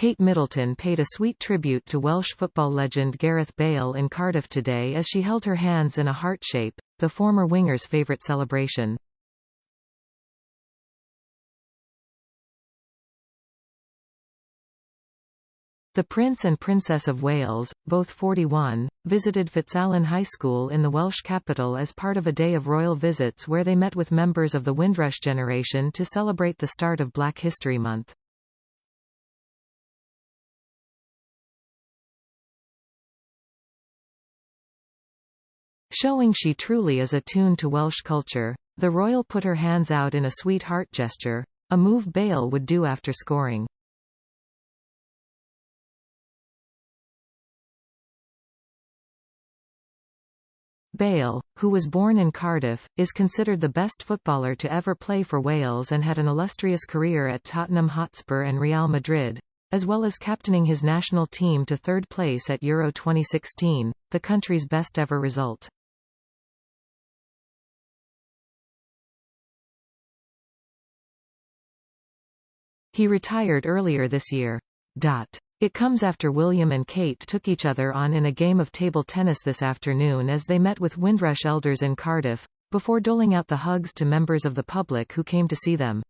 Kate Middleton paid a sweet tribute to Welsh football legend Gareth Bale in Cardiff today as she held her hands in a heart shape, the former winger's favourite celebration. The Prince and Princess of Wales, both 41, visited Fitzalan High School in the Welsh capital as part of a day of royal visits where they met with members of the Windrush generation to celebrate the start of Black History Month. Showing she truly is attuned to Welsh culture, the royal put her hands out in a sweet heart gesture, a move Bale would do after scoring. Bale, who was born in Cardiff, is considered the best footballer to ever play for Wales and had an illustrious career at Tottenham Hotspur and Real Madrid, as well as captaining his national team to third place at Euro 2016, the country's best ever result. He retired earlier this year. It comes after William and Kate took each other on in a game of table tennis this afternoon as they met with Windrush elders in Cardiff, before doling out the hugs to members of the public who came to see them.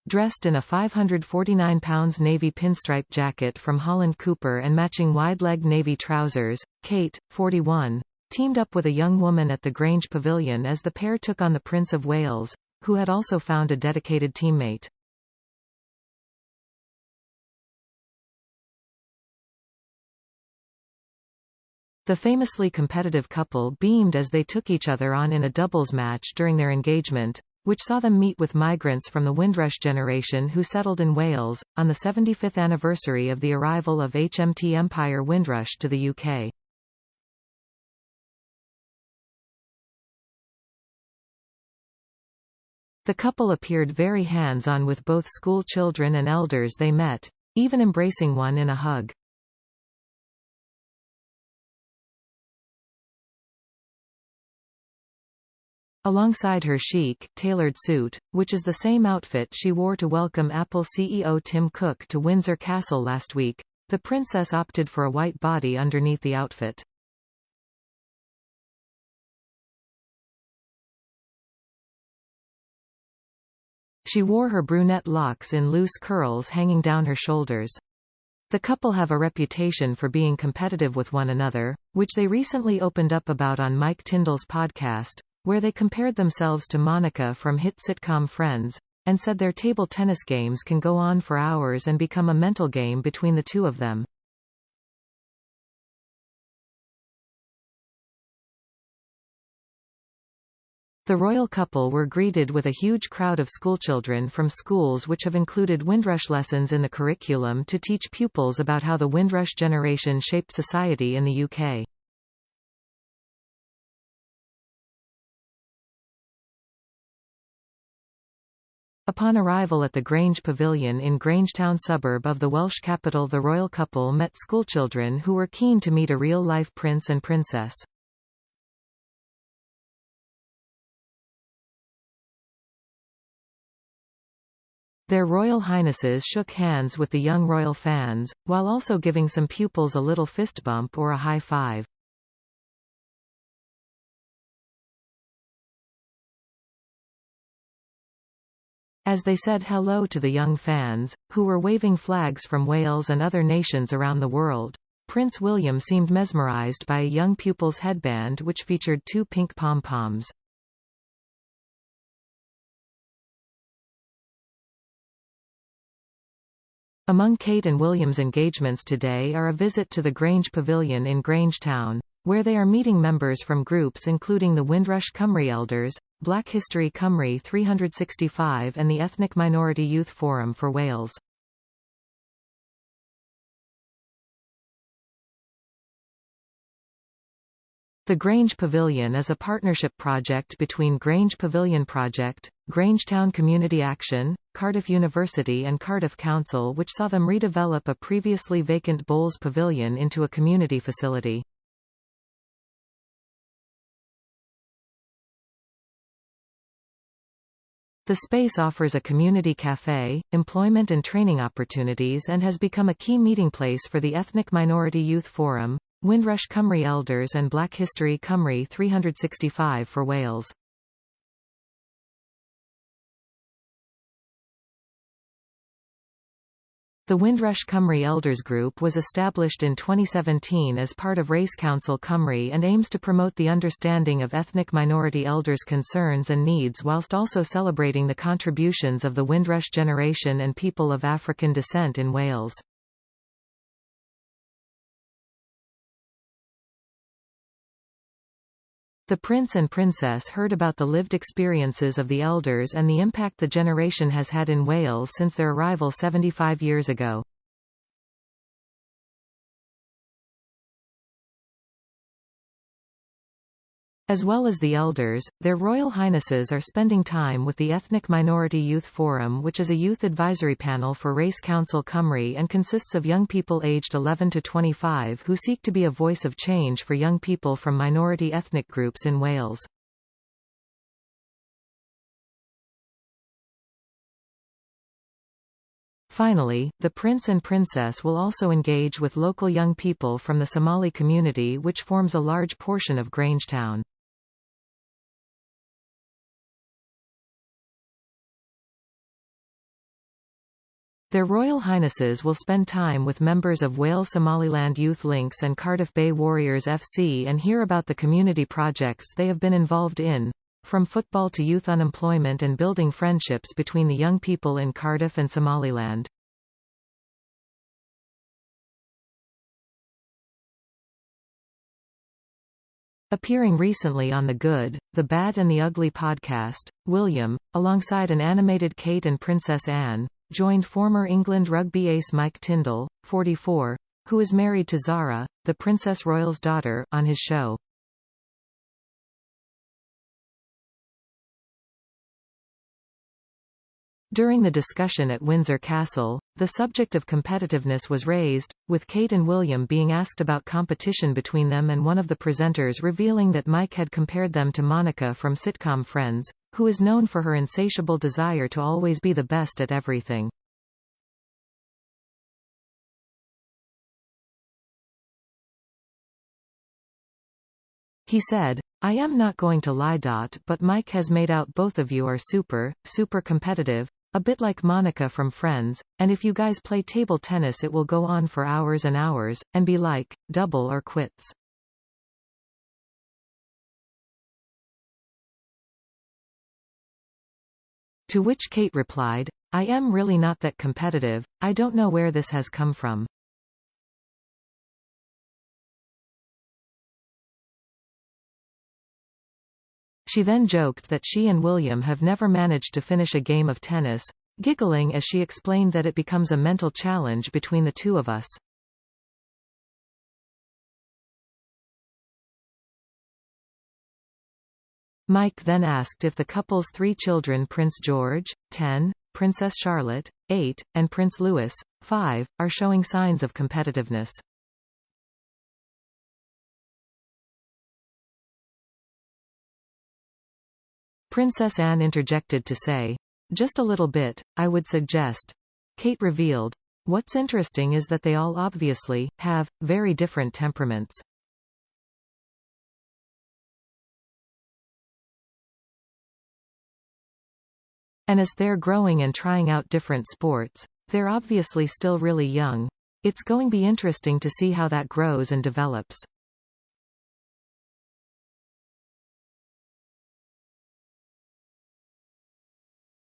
Dressed in a £549 navy pinstripe jacket from Holland Cooper and matching wide-legged navy trousers, Kate, 41, teamed up with a young woman at the Grange Pavilion as the pair took on the Prince of Wales, who had also found a dedicated teammate. The famously competitive couple beamed as they took each other on in a doubles match during their engagement, which saw them meet with migrants from the Windrush generation who settled in Wales, on the 75th anniversary of the arrival of HMT Empire Windrush to the UK. The couple appeared very hands-on with both school children and elders they met, even embracing one in a hug. Alongside her chic, tailored suit, which is the same outfit she wore to welcome Apple CEO Tim Cook to Windsor Castle last week, the princess opted for a white body underneath the outfit. She wore her brunette locks in loose curls hanging down her shoulders. The couple have a reputation for being competitive with one another, which they recently opened up about on Mike Tyndall's podcast, where they compared themselves to Monica from hit sitcom Friends, and said their table tennis games can go on for hours and become a mental game between the two of them. The royal couple were greeted with a huge crowd of schoolchildren from schools which have included Windrush lessons in the curriculum to teach pupils about how the Windrush generation shaped society in the UK. Upon arrival at the Grange Pavilion in Grangetown suburb of the Welsh capital, the royal couple met schoolchildren who were keen to meet a real-life prince and princess. Their Royal Highnesses shook hands with the young royal fans, while also giving some pupils a little fist bump or a high five. As they said hello to the young fans, who were waving flags from Wales and other nations around the world, Prince William seemed mesmerised by a young pupil's headband which featured 2 pink pom-poms. Among Kate and William's engagements today are a visit to the Grange Pavilion in Grangetown, where they are meeting members from groups including the Windrush Cymru Elders, Black History Cymru 365 and the Ethnic Minority Youth Forum for Wales. The Grange Pavilion is a partnership project between Grange Pavilion Project, Grangetown Community Action, Cardiff University and Cardiff Council, which saw them redevelop a previously vacant Bowls Pavilion into a community facility. The space offers a community cafe, employment and training opportunities and has become a key meeting place for the Ethnic Minority Youth Forum, Windrush Cymru Elders and Black History Cymru 365 for Wales. The Windrush Cymru Elders Group was established in 2017 as part of Race Council Cymru and aims to promote the understanding of ethnic minority elders' concerns and needs whilst also celebrating the contributions of the Windrush generation and people of African descent in Wales. The Prince and Princess heard about the lived experiences of the elders and the impact the generation has had in Wales since their arrival 75 years ago. As well as the elders, their Royal Highnesses are spending time with the Ethnic Minority Youth Forum, which is a youth advisory panel for Race Council Cymru and consists of young people aged 11 to 25 who seek to be a voice of change for young people from minority ethnic groups in Wales. Finally, the Prince and Princess will also engage with local young people from the Somali community, which forms a large portion of Grangetown. Their Royal Highnesses will spend time with members of Wales Somaliland Youth Links and Cardiff Bay Warriors FC and hear about the community projects they have been involved in, from football to youth unemployment and building friendships between the young people in Cardiff and Somaliland. Appearing recently on The Good, the Bad and the Ugly podcast, William, alongside an animated Kate and Princess Anne, joined former England rugby ace Mike Tindall, 44, who is married to Zara, the Princess Royal's daughter, on his show. During the discussion at Windsor Castle, the subject of competitiveness was raised, with Kate and William being asked about competition between them and one of the presenters revealing that Mike had compared them to Monica from sitcom Friends, who is known for her insatiable desire to always be the best at everything. He said, "I am not going to lie. But Mike has made out both of you are super competitive, a bit like Monica from Friends, and if you guys play table tennis it will go on for hours and hours, and be like, double or quits." To which Kate replied, "I am really not that competitive, I don't know where this has come from." She then joked that she and William have never managed to finish a game of tennis, giggling as she explained that it becomes a mental challenge between the two of us. Mike then asked if the couple's 3 children, Prince George, 10, Princess Charlotte, 8, and Prince Louis, 5, are showing signs of competitiveness. Princess Anne interjected to say, "Just a little bit, I would suggest." Kate revealed, "What's interesting is that they all obviously have very different temperaments." And as they're growing and trying out different sports, they're obviously still really young. It's going to be interesting to see how that grows and develops.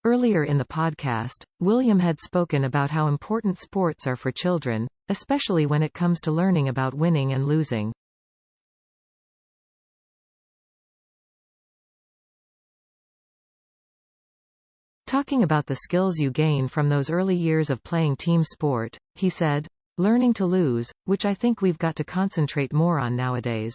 Earlier in the podcast, William had spoken about how important sports are for children, especially when it comes to learning about winning and losing. Talking about the skills you gain from those early years of playing team sport, he said, "Learning to lose, which I think we've got to concentrate more on nowadays."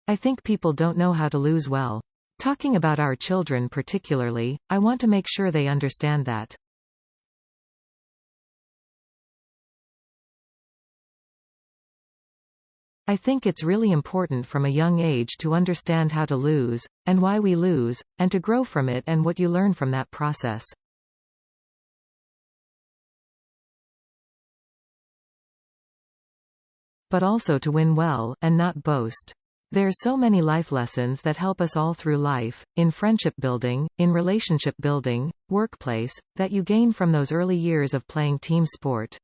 "I think people don't know how to lose well. Talking about our children particularly, I want to make sure they understand that." I think it's really important from a young age to understand how to lose, and why we lose, and to grow from it and what you learn from that process. But also to win well, and not boast. There's so many life lessons that help us all through life, in friendship building, in relationship building, workplace, that you gain from those early years of playing team sport.